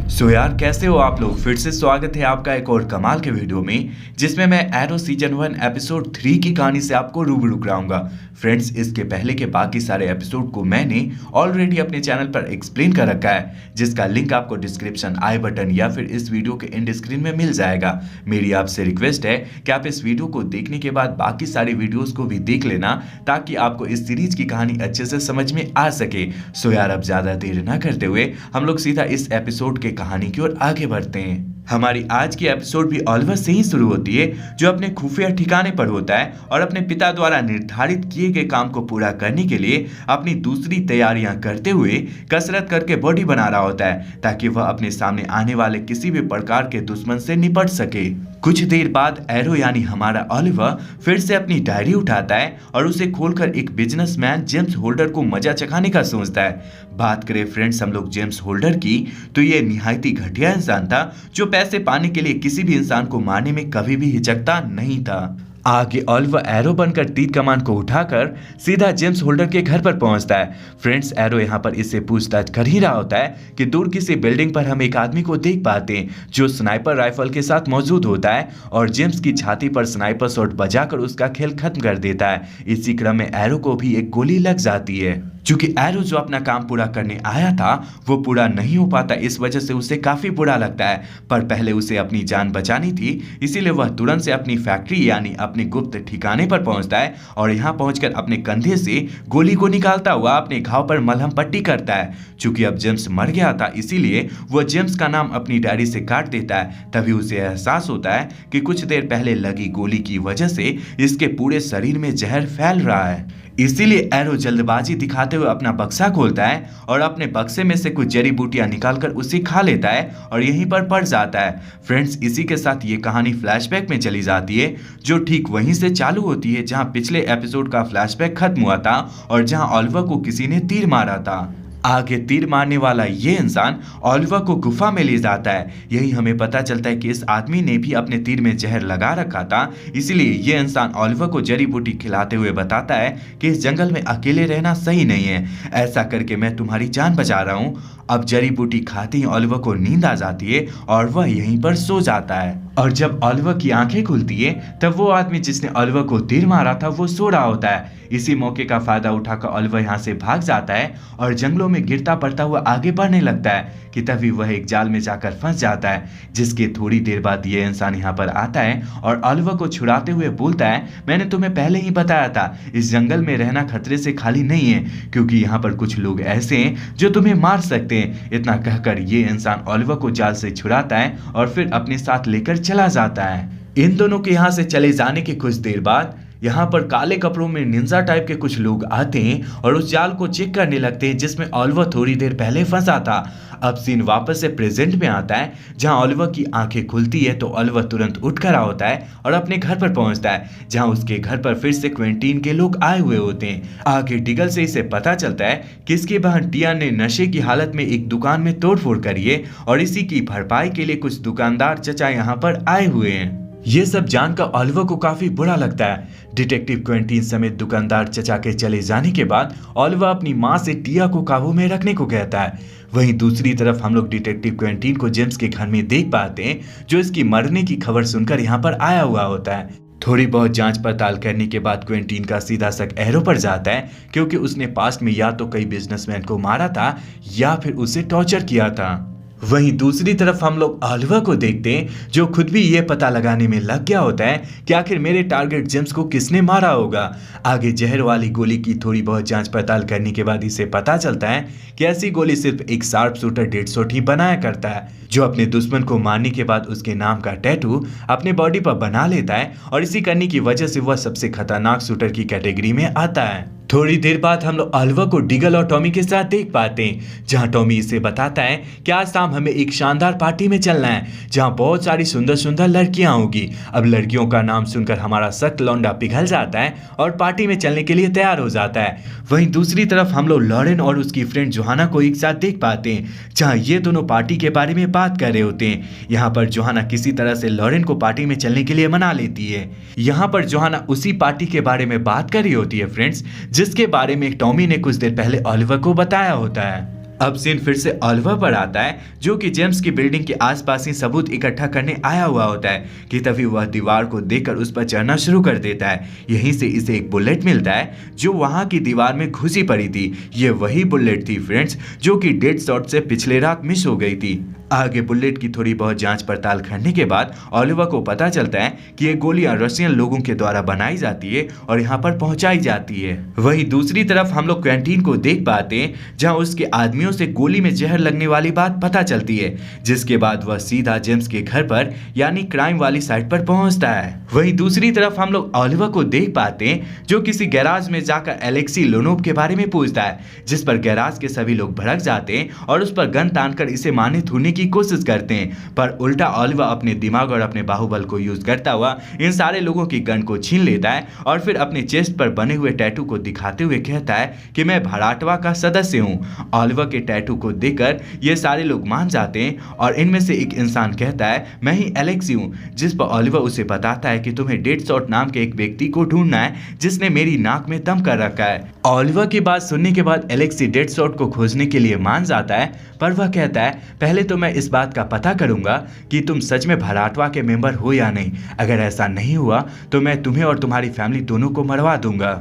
सो यार कैसे हो आप लोग। फिर से स्वागत है आपका एक और कमाल के वीडियो में जिसमें मैं एरो सीजन 1 एपिसोड 3 की कहानी से आपको रूबरू कराऊंगा। फ्रेंड्स, इसके पहले के बाकी सारे एपिसोड को मैंने ऑलरेडी अपने चैनल पर एक्सप्लेन कर रखा है, जिसका लिंक आपको डिस्क्रिप्शन आई बटन या फिर इस वीडियो के एंड स्क्रीन में मिल जाएगा। मेरी आपसे रिक्वेस्ट है कि आप इस वीडियो को देखने के बाद बाकी सारी वीडियोस को भी देख लेना, ताकि आपको इस सीरीज की कहानी अच्छे से समझ में आ सके। सो यार अब ज्यादा देर ना करते हुए हम लोग सीधा इस एपिसोड के कहानी की ओर आगे बढ़ते हैं। हमारी आज की एपिसोड भी ऑलिवर से ही शुरू होती है, जो अपने खुफिया ठिकाने पर होता है और अपने पिता द्वारा निर्धारित किए गए काम को पूरा करने के लिए अपनी दूसरी तैयारियां करते हुए कसरत करके बॉडी बना रहा होता है, ताकि वह अपने सामने आने वाले किसी भी प्रकार के दुश्मन से निपट सके। कुछ देर बाद एरो यानी हमारा ऑलिवर फिर से अपनी डायरी उठाता है और उसे खोलकर एक बिजनेसमैन जेम्स होल्डर को मजा चखाने का सोचता है। बात करें फ्रेंड्स हम लोग जेम्स होल्डर की, तो ये निहायत ही घटिया इंसान था, जो पैसे पाने के लिए किसी भी इंसान को मारने में कभी भी हिचकता नहीं था। आगे ऑलिवर एरो बनकर तीर कमान को उठाकर सीधा जेम्स होल्डर के घर पर पहुंचता है। फ्रेंड्स, एरो यहाँ पर इससे पूछताछ कर ही रहा होता है कि दूर किसी बिल्डिंग पर हम एक आदमी को देख पाते हैं, जो स्नाइपर राइफल के साथ मौजूद होता है और जेम्स की छाती पर स्नाइपर शॉट बजाकर उसका खेल खत्म कर देता है। इसी क्रम में एरो को भी एक गोली लग जाती है। चूंकि एरो जो अपना काम पूरा करने आया था वो पूरा नहीं हो पाता, इस वजह से उसे काफी बुरा लगता है। पर पहले उसे अपनी जान बचानी थी, इसीलिए वह तुरंत से अपनी फैक्ट्री यानी अपने गुप्त ठिकाने पर पहुंचता है और यहाँ पहुंचकर अपने कंधे से गोली को निकालता हुआ अपने घाव पर मलहम पट्टी करता है। चूंकि अब जेम्स मर गया था, इसीलिए वह जेम्स का नाम अपनी डायरी से काट देता है। तभी उसे एहसास होता है कि कुछ देर पहले लगी गोली की वजह से इसके पूरे शरीर में जहर फैल रहा है। इसीलिए एरो जल्दबाजी दिखाते हुए अपना बक्सा खोलता है और अपने बक्से में से कुछ जड़ी बूटियां निकालकर उसे खा लेता है और यहीं पर पड़ जाता है। फ्रेंड्स, इसी के साथ ये कहानी फ्लैशबैक में चली जाती है, जो ठीक वहीं से चालू होती है जहां पिछले एपिसोड का फ्लैशबैक खत्म हुआ था और जहां ऑलिवर को किसी ने तीर मारा था। आगे तीर मारने वाला ये इंसान ऑलिवर को गुफा में ले जाता है। यही हमें पता चलता है कि इस आदमी ने भी अपने तीर में जहर लगा रखा था, इसीलिए ये इंसान ऑलिवर को जड़ी बूटी खिलाते हुए बताता है कि इस जंगल में अकेले रहना सही नहीं है, ऐसा करके मैं तुम्हारी जान बचा रहा हूँ। अब जड़ी बूटी खाते ही ऑलिवर को नींद आ जाती है और वह यहीं पर सो जाता है। और जब ऑलिवर की आंखें खुलती है तब वो आदमी जिसने ऑलिवर को तीर मारा था वो सो रहा होता है। इसी मौके का फायदा उठाकर ऑलिवर यहाँ से भाग जाता है और जंगलों में गिरता पड़ता हुआ आगे बढ़ने लगता है कि तभी वह एक जाल में जाकर फंस जाता है, जिसके थोड़ी देर बाद ये इंसान यहाँ पर आता है और ऑलिवर को छुड़ाते हुए बोलता है, मैंने तुम्हें पहले ही बताया था इस जंगल में रहना खतरे से खाली नहीं है, क्योंकि यहाँ पर कुछ लोग ऐसे हैं जो तुम्हें मार सकते हैं। इतना कहकर ये इंसान ऑलिवर को जाल से छुड़ाता है और फिर अपने साथ लेकर चला जाता है। इन दोनों के यहाँ से चले जाने के कुछ देर बाद यहाँ पर काले कपड़ों में निंजा टाइप के कुछ लोग आते हैं और उस जाल को चेक करने लगते हैं जिसमें ऑलिवर थोड़ी देर पहले फंसा था। अब सीन वापस से प्रेजेंट में आता है, जहां ऑलिवर की आंखें खुलती है तो ऑलिवर तुरंत उठ खड़ा होता है और अपने घर पर पहुंचता है, जहां उसके घर पर फिर से क्विंटीन के लोग आए हुए होते हैं। आगे डिगल से इसे पता चलता है कि इसकी बहन टिया ने नशे की हालत में एक दुकान में तोड़फोड़ करी है और इसी की भरपाई के लिए कुछ दुकानदार चचा यहाँ पर आए हुए हैं। ये सब जानकर ऑलिवर को काफी बुरा लगता है। डिटेक्टिव क्विंटीन समेत दुकानदार चचा के चले जाने के बाद ऑलिवर अपनी माँ से टिया को काबू में रखने को कहता है। वहीं दूसरी तरफ हम लोग डिटेक्टिव क्विंटीन को जेम्स के घर में देख पाते हैं, जो इसकी मरने की खबर सुनकर यहाँ पर आया हुआ होता है। थोड़ी बहुत जांच पड़ताल करने के बाद क्विंटीन का सीधा शक एरो पर जाता है, क्योंकि उसने पास्ट में या तो कई बिजनेसमैन को मारा था या फिर उसे टॉर्चर किया था। वहीं दूसरी तरफ हम लोग ऑलिवर को देखते हैं, जो खुद भी ये पता लगाने में लग गया होता है कि आखिर मेरे टारगेट जेम्स को किसने मारा होगा। आगे जहर वाली गोली की थोड़ी बहुत जांच पड़ताल करने के बाद इसे पता चलता है कि ऐसी गोली सिर्फ एक शार्प शूटर डेडशॉट ही बनाया करता है, जो अपने दुश्मन को मारने के बाद उसके नाम का टैटू अपने बॉडी पर बना लेता है और इसी करने की वजह से वह सबसे खतरनाक शूटर की कैटेगरी में आता है। थोड़ी देर बाद हम लोग ऑलिवर को डिगल और टॉमी के साथ देख पाते हैं, जहां टॉमी इसे बताता है कि आज शाम हमें एक शानदार पार्टी में चलना है, जहां बहुत सारी सुंदर सुंदर लड़कियां होगी। अब लड़कियों का नाम सुनकर हमारा सख्त लौंडा पिघल जाता है और पार्टी में चलने के लिए तैयार हो जाता है। वहीं दूसरी तरफ हम लोग लॉरेन और उसकी फ्रेंड जोहाना को एक साथ देख पाते हैं, जहां ये दोनों पार्टी के बारे में बात कर रहे होते हैं। यहाँ पर जोहाना किसी तरह से लॉरेन को पार्टी में चलने के लिए मना लेती है। यहाँ पर जोहाना उसी पार्टी के बारे में बात कर रही होती है फ्रेंड्स, जिसके बारे में टॉमी ने कुछ देर पहले ऑलिवर को बताया होता है। अब सीन फिर से ऑलिवर पर आता है, जो कि जेम्स की बिल्डिंग के आसपास ही सबूत इकट्ठा करने आया हुआ होता है कि तभी वह दीवार को देखकर उस पर चढ़ना शुरू कर देता है। यहीं से इसे एक बुलेट मिलता है जो वहां की दीवार में घुसी पड़ी थी। ये वही बुलेट थी फ्रेंड्स जो कि डेडशॉट से पिछले रात मिस हो गई थी। आगे बुलेट की थोड़ी बहुत जांच पड़ताल करने के बाद ऑलिवर को पता चलता है कि ये गोलियां रशियन लोगों के द्वारा बनाई जाती है और यहाँ पर पहुंचाई जाती है। वहीं दूसरी तरफ हम लोग क्वेंटीन को देख पाते हैं, जहां उसके आदमियों से गोली में जहर लगने वाली बात पता चलती है, जिसके बाद वह सीधा जेम्स के घर पर यानी क्राइम वाली साइट पर पहुंचता है। वहीं दूसरी तरफ हम लोग ऑलिवर को देख पाते हैं जो किसी गैराज में जाकर एलेक्सी लोनोव के बारे में पूछता है, जिस पर गैराज के सभी लोग भड़क जाते हैं और उस पर गन तानकर इसे मारने धुरने की कोशिश करते हैं। पर उल्टा ऑलिवर अपने दिमाग और अपने बाहुबल को यूज करता हुआ इन सारे लोगों की गन को छीन लेता है और फिर अपने चेस्ट पर बने हुए टैटू को दिखाते हुए कहता है कि मैं भड़ाटवा का सदस्य हूँ। ऑलिवर के टैटू को देखकर ये सारे लोग मान जाते हैं और इनमें से एक इंसान कहता है मैं ही एलेक्सी हूँ, जिस पर ऑलिवर उसे बताता है कि तुम्हें डेडशॉट नाम के एक व्यक्ति को ढूंढना है जिसने मेरी नाक में दम कर रखा है। ऑलिवर की बात सुनने के बाद एलेक्सी डेडशॉट को खोजने के लिए मान जाता है, पर वह कहता है पहले तो मैं इस बात का पता करूंगा कि तुम सच में भड़ाटवा के मेंबर हो या नहीं। अगर ऐसा नहीं हुआ तो मैं तुम्हें और तुम्हारी फैमिली दोनों को मरवा दूंगा।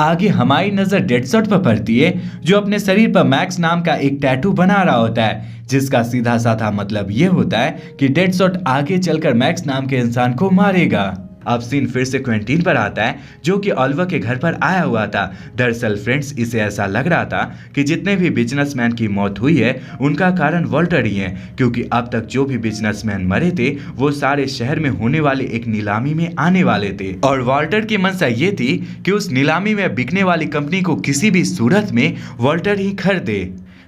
आगे हमारी नजर डेडशॉट पर पड़ती है जो अपने शरीर पर मैक्स नाम का एक टैटू बना रहा होता है, जिसका सीधा साधा मतलब ये होता है कि डेडशॉट आगे चलकर मैक्स नाम के इंसान को मारेगा। अब सीन फिर से क्वेंटीन पर आता है जो कि ऑलिवर के घर पर आया हुआ था। दरअसल फ्रेंड्स इसे ऐसा लग रहा था कि जितने भी बिजनेसमैन की मौत हुई है उनका कारण वॉल्टर ही है, क्योंकि अब तक जो भी बिजनेसमैन मरे थे वो सारे शहर में होने वाले एक नीलामी में आने वाले थे और वॉल्टर की मंशा ये थी कि उस नीलामी में बिकने वाली कंपनी को किसी भी सूरत में वॉल्टर ही खरीदे।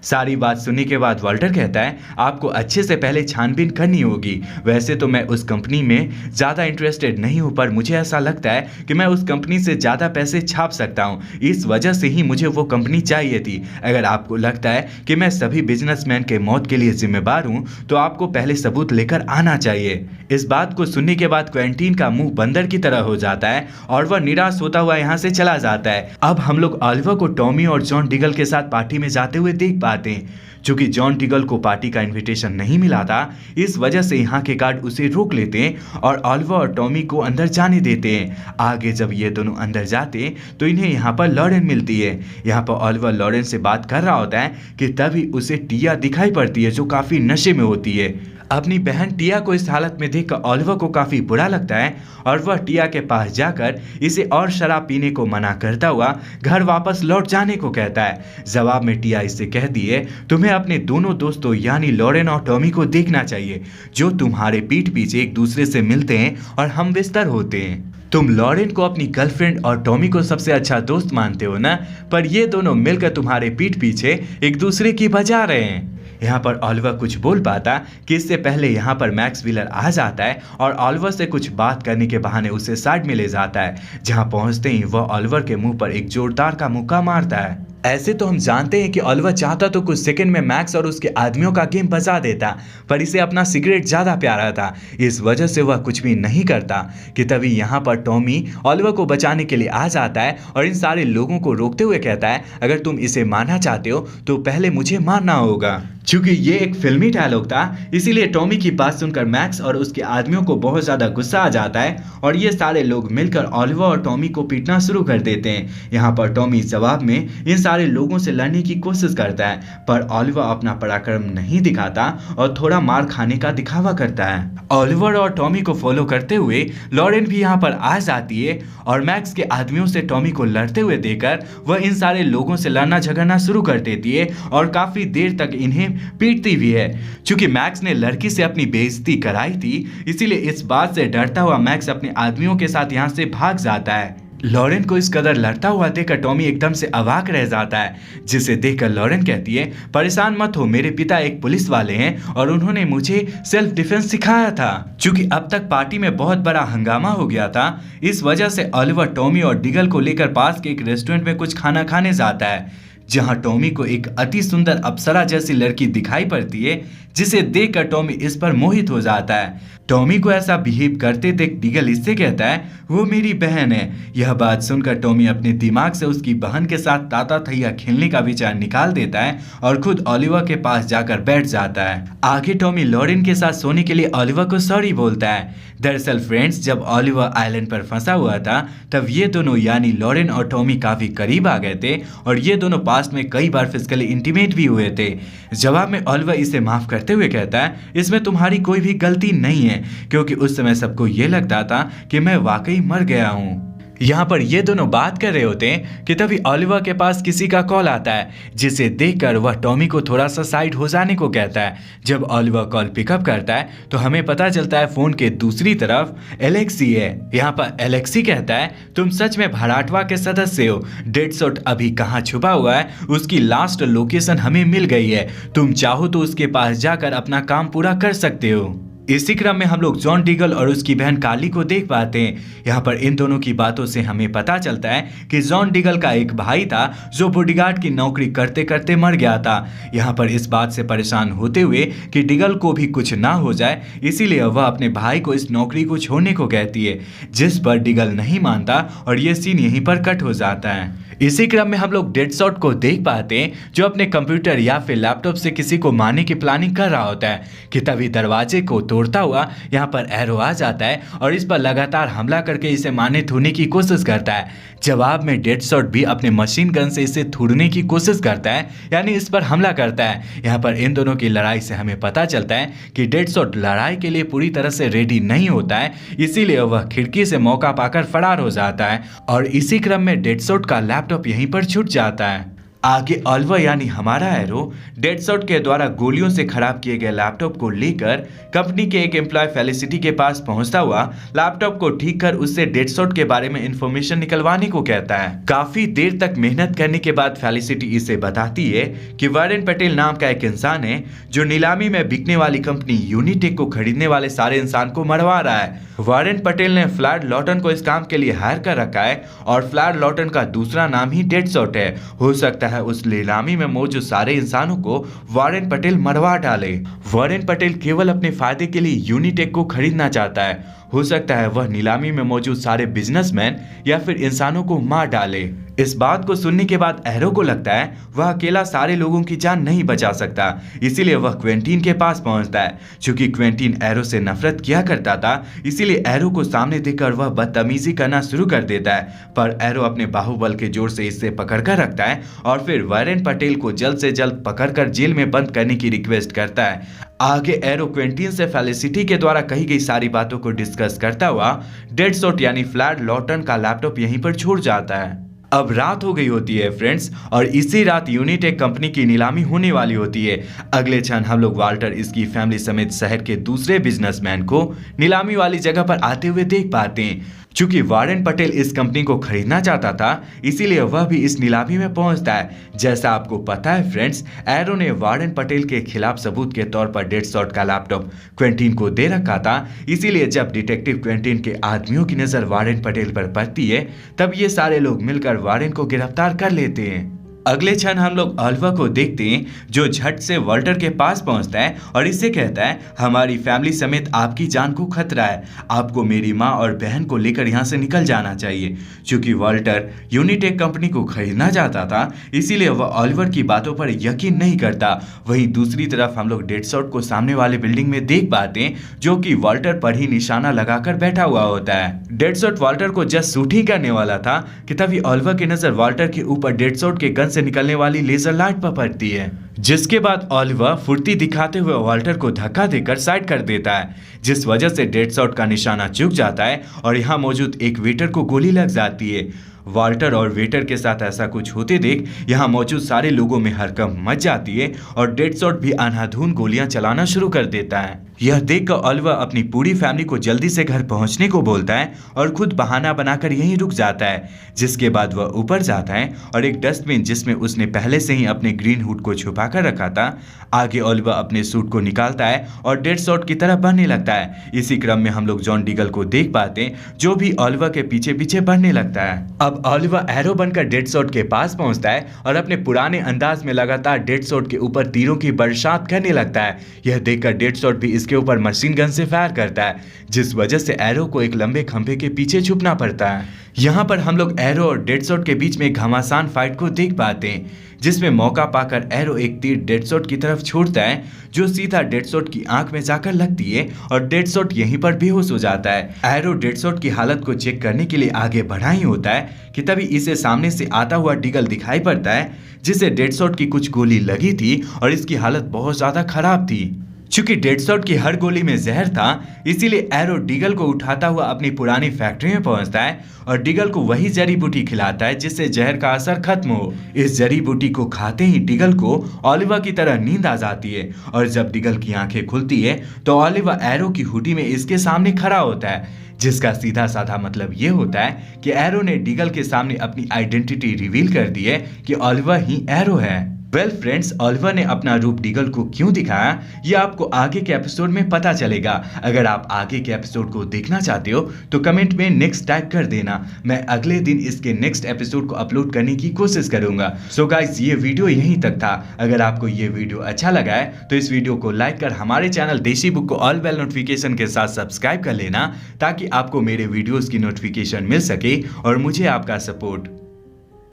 सारी बात सुनने के बाद वॉल्टर कहता है आपको अच्छे से पहले छानबीन करनी होगी। वैसे तो मैं उस कंपनी में ज़्यादा इंटरेस्टेड नहीं हूँ, पर मुझे ऐसा लगता है कि मैं उस कंपनी से ज़्यादा पैसे छाप सकता हूँ, इस वजह से ही मुझे वो कंपनी चाहिए थी। अगर आपको लगता है कि मैं सभी बिजनेसमैन के मौत के लिए जिम्मेदार हूँ तो आपको पहले सबूत लेकर आना चाहिए। इस बात को सुनने के बाद क्वेंटीन का मुंह बंदर की तरह हो जाता है और वह निराश होता हुआ यहाँ से चला जाता है। अब हम लोग ऑलिवर को टॉमी और जॉन डिगल के साथ पार्टी में जाते हुए देख पाते हैं। चूंकि जॉन डिगल को पार्टी का इनविटेशन नहीं मिला था, इस वजह से यहाँ के गार्ड उसे रोक लेते हैं और ऑलिवर और टॉमी को अंदर जाने देते हैं। आगे जब ये दोनों अंदर जाते हैं तो इन्हें यहाँ पर लॉरेन मिलती है। यहाँ पर ऑलिवर लॉरेन से बात कर रहा होता है कि तभी उसे टिया दिखाई पड़ती है जो काफी नशे में होती है। अपनी बहन टिया को इस हालत में देखकर ऑलिवर को काफी बुरा लगता है और वह टिया के पास जाकर इसे और शराब पीने को मना करता हुआ घर वापस लौट जाने को कहता है। जवाब में टिया इससे कहती है तुम्हें अपने दोनों दोस्तों यानी लॉरेन और टॉमी को देखना चाहिए, जो तुम्हारे पीठ पीछे एक दूसरे से मिलते हैं और हम बिस्तर होते हैं। तुम लॉरेन को अपनी गर्लफ्रेंड और टॉमी को सबसे अच्छा दोस्त मानते हो ना, पर ये दोनों मिलकर तुम्हारे पीठ पीछे एक दूसरे की बजा रहे हैं। यहाँ पर ऑलिवर कुछ बोल पाता कि इससे पहले यहाँ पर मैक्स व्हीलर आ जाता है और ऑलिवर से कुछ बात करने के बहाने उसे साइड में ले जाता है। जहाँ पहुँचते ही वह ऑलिवर के मुंह पर एक जोरदार का मुक्का मारता है। ऐसे तो हम जानते हैं कि ऑलिवर चाहता तो कुछ सेकंड में मैक्स और उसके आदमियों का गेम बचा देता, पर इसे अपना सिगरेट ज्यादा प्यारा था, इस वजह से वह कुछ भी नहीं करता कि तभी यहाँ पर टॉमी ऑलिवर को बचाने के लिए आ जाता है और इन सारे लोगों को रोकते हुए कहता है अगर तुम इसे मारना चाहते हो तो पहले मुझे मारना होगा। चूंकि ये एक फिल्मी डायलॉग था इसीलिए टॉमी की बात सुनकर मैक्स और उसके आदमियों को बहुत ज्यादा गुस्सा आ जाता है और ये सारे लोग मिलकर ऑलिवर और टॉमी को पीटना शुरू कर देते हैं। यहाँ पर टॉमी जवाब में इन सारे लोगों से लड़ने की कोशिश करता है, पर ऑलिवर अपना पराक्रम नहीं दिखाता और थोड़ा मार खाने का दिखावा करता है। ऑलिवर और टॉमी को फॉलो करते हुए लॉरेन भी यहाँ पर आ जाती है और मैक्स के आदमियों से टॉमी को लड़ते हुए देखकर वह इन सारे लोगों से लड़ना झगड़ना शुरू कर देती है और काफी देर तक इन्हें पीटती भी है। चूंकि मैक्स ने लड़की से अपनी बेइज्जती कराई थी इसीलिए इस बात से डरता हुआ मैक्स अपने आदमियों के साथ यहाँ से भाग जाता है। लॉरेन को इस कदर लड़ता हुआ देखकर टॉमी एकदम से अवाक रह जाता है, जिसे देखकर लॉरेन कहती है परेशान मत हो, मेरे पिता एक पुलिस वाले हैं और उन्होंने मुझे सेल्फ डिफेंस सिखाया था। चूंकि अब तक पार्टी में बहुत बड़ा हंगामा हो गया था इस वजह से ऑलिवर टॉमी और डिगल को लेकर पास के एक रेस्टोरेंट में कुछ खाना खाने जाता है, जहां टॉमी को एक अति सुंदर अप्सरा जैसी लड़की दिखाई पड़ती है, जिसे देखकर टॉमी इस पर मोहित हो जाता है। टॉमी को ऐसा बिहेव करते देख डिगल इससे कहता है वो मेरी बहन है। यह बात सुनकर टॉमी अपने दिमाग से उसकी बहन के साथ ताता थैया खेलने का विचार निकाल देता है और खुद ओलिवर के पास जाकर बैठ जाता है। आगे टॉमी लॉरेन के साथ सोने के लिए ओलिवर को सॉरी बोलता है। दरअसल फ्रेंड्स, जब ओलिवर आइलैंड पर फंसा हुआ था तब ये दोनों यानी लॉरेन और टॉमी काफी करीब आ गए थे और ये दोनों पास्ट में कई बार फिजिकली इंटीमेट भी हुए थे। जवाब में ओलिवर इसे माफ करते हुए कहता है इसमें तुम्हारी कोई भी गलती नहीं है, क्योंकि उस समय सबको ये लगता था कि मैं वाकई मर गया हूँ। यहाँ पर ये दोनों बात कर रहे होते हैं कि तभी ओलिवर के पास किसी का कॉल आता है, जिसे देखकर वह टॉमी को थोड़ा सा साइड हो जाने को कहता है। जब ओलिवर कॉल पिकअप करता है तो हमें पता चलता है फोन के दूसरी तरफ एलेक्सी है। यहाँ पर एलेक्सी कहता है तुम सच में भड़ाटवा के सदस्य हो। डेडशॉट अभी कहाँ छुपा हुआ है उसकी लास्ट लोकेशन हमें मिल गई है, तुम चाहो तो उसके पास जाकर अपना काम पूरा कर सकते हो। इसी क्रम में हम लोग जॉन डिगल और उसकी बहन कार्ली को देख पाते हैं। यहाँ पर इन दोनों की बातों से हमें पता चलता है कि जॉन डिगल का एक भाई था जो बॉडीगार्ड की नौकरी करते करते मर गया था। यहाँ पर इस बात से परेशान होते हुए कि डिगल को भी कुछ ना हो जाए, इसीलिए वह अपने भाई को इस नौकरी को छोड़ने को कहती है, जिस पर डिगल नहीं मानता और ये सीन यहीं पर कट हो जाता है। इसी क्रम में हम लोग डेडशॉट को देख पाते हैं जो अपने कंप्यूटर या फिर लैपटॉप से किसी को मारने की प्लानिंग कर रहा होता है कि तभी दरवाजे को तोड़ता हुआ यहाँ पर एरो आ जाता है और इस पर लगातार हमला करके इसे मारने थूरने की कोशिश करता है। जवाब में डेडशॉट भी अपने मशीन गन से इसे थूरने की कोशिश करता है, यानी इस पर हमला करता है। यहाँ पर इन दोनों की लड़ाई से हमें पता चलता है कि डेडशॉट लड़ाई के लिए पूरी तरह से रेडी नहीं होता है, इसीलिए वह खिड़की से मौका पाकर फरार हो जाता है और इसी क्रम में डेडशॉट का लैपटॉप यहीं पर छूट जाता है। आगे ओलिवर यानी हमारा एरो डेडशॉट के द्वारा गोलियों से खराब किए गए लैपटॉप को लेकर कंपनी के एक एम्प्लॉय फेलिसिटी के पास पहुंचता हुआ लैपटॉप को ठीक कर उससे डेडशॉट के बारे में इंफॉर्मेशन निकलवाने को कहता है। काफी देर तक मेहनत करने के बाद फेलिसिटी इसे बताती है कि वारेन पटेल नाम का एक इंसान है जो नीलामी में बिकने वाली कंपनी यूनिटेक को खरीदने वाले सारे इंसान को मरवा रहा है। वारेन पटेल ने फ्लैड लॉटन को इस काम के लिए हायर कर रखा है और फ्लैड लॉटन का दूसरा नाम ही डेडशॉट है। हो सकता है उस नीलामी में मौजूद सारे इंसानों को वारेन पटेल मरवा डाले। वारेन पटेल केवल अपने फायदे के लिए यूनिटेक को खरीदना चाहता है। हो सकता है वह नीलामी में मौजूद सारे बिजनेसमैन या फिर इंसानों को मार डाले। इस बात को सुनने के बाद एरो को लगता है वह अकेला सारे लोगों की जान नहीं बचा सकता, इसीलिए वह क्वेंटीन के पास पहुंचता है। चूंकि क्वेंटीन एरो से नफरत किया करता था, इसीलिए एरो को सामने देखकर वह बदतमीजी करना शुरू कर देता है, पर एरो अपने बाहुबल के जोर से इसे पकड़कर रखता है और फिर वारेन पटेल को जल्द से जल्द पकड़कर जेल में बंद करने की रिक्वेस्ट करता है। आगे एरो क्वेंटीन से फेलिसिटी के द्वारा कही गई सारी बातों को डिस्कस करता हुआ डेडशॉट यानी फ्लैड लॉटन का लैपटॉप यहीं पर छोड़ जाता है। अब रात हो गई होती है फ्रेंड्स, और इसी रात यूनिटेक कंपनी की नीलामी होने वाली होती है। अगले क्षण हम लोग वाल्टर इसकी फैमिली समेत शहर के दूसरे बिजनेसमैन को नीलामी वाली जगह पर आते हुए देख पाते हैं। चूंकि वारेन पटेल इस कंपनी को खरीदना चाहता था, इसीलिए वह भी इस नीलामी में पहुंचता है। जैसा आपको पता है फ्रेंड्स, एरो ने वारेन पटेल के खिलाफ सबूत के तौर पर डेडशॉट का लैपटॉप क्वेंटीन को दे रखा था, इसीलिए जब डिटेक्टिव क्वेंटीन के आदमियों की नजर वारेन पटेल पर पड़ती है, तब ये सारे लोग मिलकर वारेन को गिरफ्तार कर लेते हैं। अगले क्षण हम लोग ओलिवर को देखते हैं जो झट से वाल्टर के पास पहुंचता है और इससे कहता है हमारी फैमिली समेत आपकी जान को खतरा है, आपको मेरी माँ और बहन को लेकर यहाँ से निकल जाना चाहिए। चूंकि वाल्टर यूनिटेक कंपनी को खरीदना चाहता था, इसीलिए वह ओलिवर की बातों पर यकीन नहीं करता। वहीं दूसरी तरफ हम लोग डेडशॉट को सामने वाले बिल्डिंग में देख पाते हैं जो कि वाल्टर पर ही निशाना लगाकर बैठा हुआ होता है। डेडशॉट वाल्टर को जस्ट शूट ही करने वाला था कि तभी ओलिवर की नजर वाल्टर के ऊपर डेडशॉट के गन से निकलने वाली लेजर लाइट पर पड़ती है, जिसके बाद ओलिवर फुर्ती दिखाते हुए वाल्टर को धक्का देकर साइड कर देता है, जिस वजह से डेडशॉट का निशाना चूक जाता है और यहाँ मौजूद एक वेटर को गोली लग जाती है। वाल्टर और वेटर के साथ ऐसा कुछ होते देख यहाँ मौजूद सारे लोगों में हड़कंप मच जाती है और डेडशॉट भी अंधाधुंध गोलियां चलाना शुरू कर देता है। यह देखकर ओलिवर अपनी पूरी फैमिली को जल्दी से घर पहुंचने को बोलता है और खुद बहाना बनाकर यहीं रुक जाता है, जिसके बाद वह ऊपर जाता है और एक डस्टबिन जिसमें उसने पहले से ही अपने ग्रीन हुड को छुपा कर रखा था, आगे ओलिवर अपने सूट को निकालता है और डेडशॉट की तरफ बढ़ने लगता है। इसी क्रम में हम लोग जॉन डिगल को देख पाते हैं जो भी ओलिवर के पीछे पीछे बढ़ने लगता है। अब ओलिवर एरो बनकर डेडसॉट के पास पहुंचता है और अपने पुराने अंदाज में लगातार डेडसॉट के ऊपर तीरों की बरसात करने लगता है। यह देखकर डेडसॉट भी इसके ऊपर मशीन गन से फायर करता है, जिस वजह से एरो को एक लंबे खंभे के पीछे छुपना पड़ता है। यहाँ पर हम लोग एरो और डेडसॉट के बीच में घमासान फाइट को देख पाते हैं, जिसमें मौका पाकर एरो एक तीर डेडसॉट की तरफ छोड़ता है, जो सीधा डेडसॉट की आंख में जाकर लगती है और डेडसॉट यहीं पर बेहोश हो जाता है। एरो डेडसॉट की हालत को चेक करने के लिए आगे बढ़ा ही होता है कि तभी इसे सामने से आता हुआ डीगल दिखाई पड़ता है, जिसे डेडसॉट की कुछ गोली लगी थी और इसकी हालत बहुत ज्यादा खराब थी। चूंकि डेडसॉट की हर गोली में जहर था, इसीलिए एरो डीगल को उठाता हुआ अपनी पुरानी फैक्ट्री में पहुंचता है और डीगल को वही जड़ी बूटी खिलाता है जिससे जहर का असर खत्म हो। इस जड़ी बूटी को खाते ही डीगल को ओलिवर की तरह नींद आ जाती है और जब डीगल की आंखें खुलती है तो ओलिवर एरो की हुडी में इसके सामने खड़ा होता है, जिसका सीधा साधा मतलब ये होता है कि एरो ने डीगल के सामने अपनी आइडेंटिटी रिवील कर दी है कि ओलिवर ही एरो है। वेल फ्रेंड्स, ओलिवर ने अपना रूप डीगल को क्यों दिखाया, ये आपको आगे के एपिसोड में पता चलेगा। अगर आप आगे के एपिसोड को देखना चाहते हो तो कमेंट में नेक्स्ट टाइप कर देना। मैं अगले दिन इसके नेक्स्ट एपिसोड को अपलोड करने की कोशिश करूंगा। सो गाइस, ये वीडियो यहीं तक था। अगर आपको ये वीडियो अच्छा लगा है तो इस वीडियो को लाइक कर हमारे चैनल देसी बुक को ऑल बेल नोटिफिकेशन के साथ सब्सक्राइब कर लेना, ताकि आपको मेरे वीडियोस की नोटिफिकेशन मिल सके और मुझे आपका सपोर्ट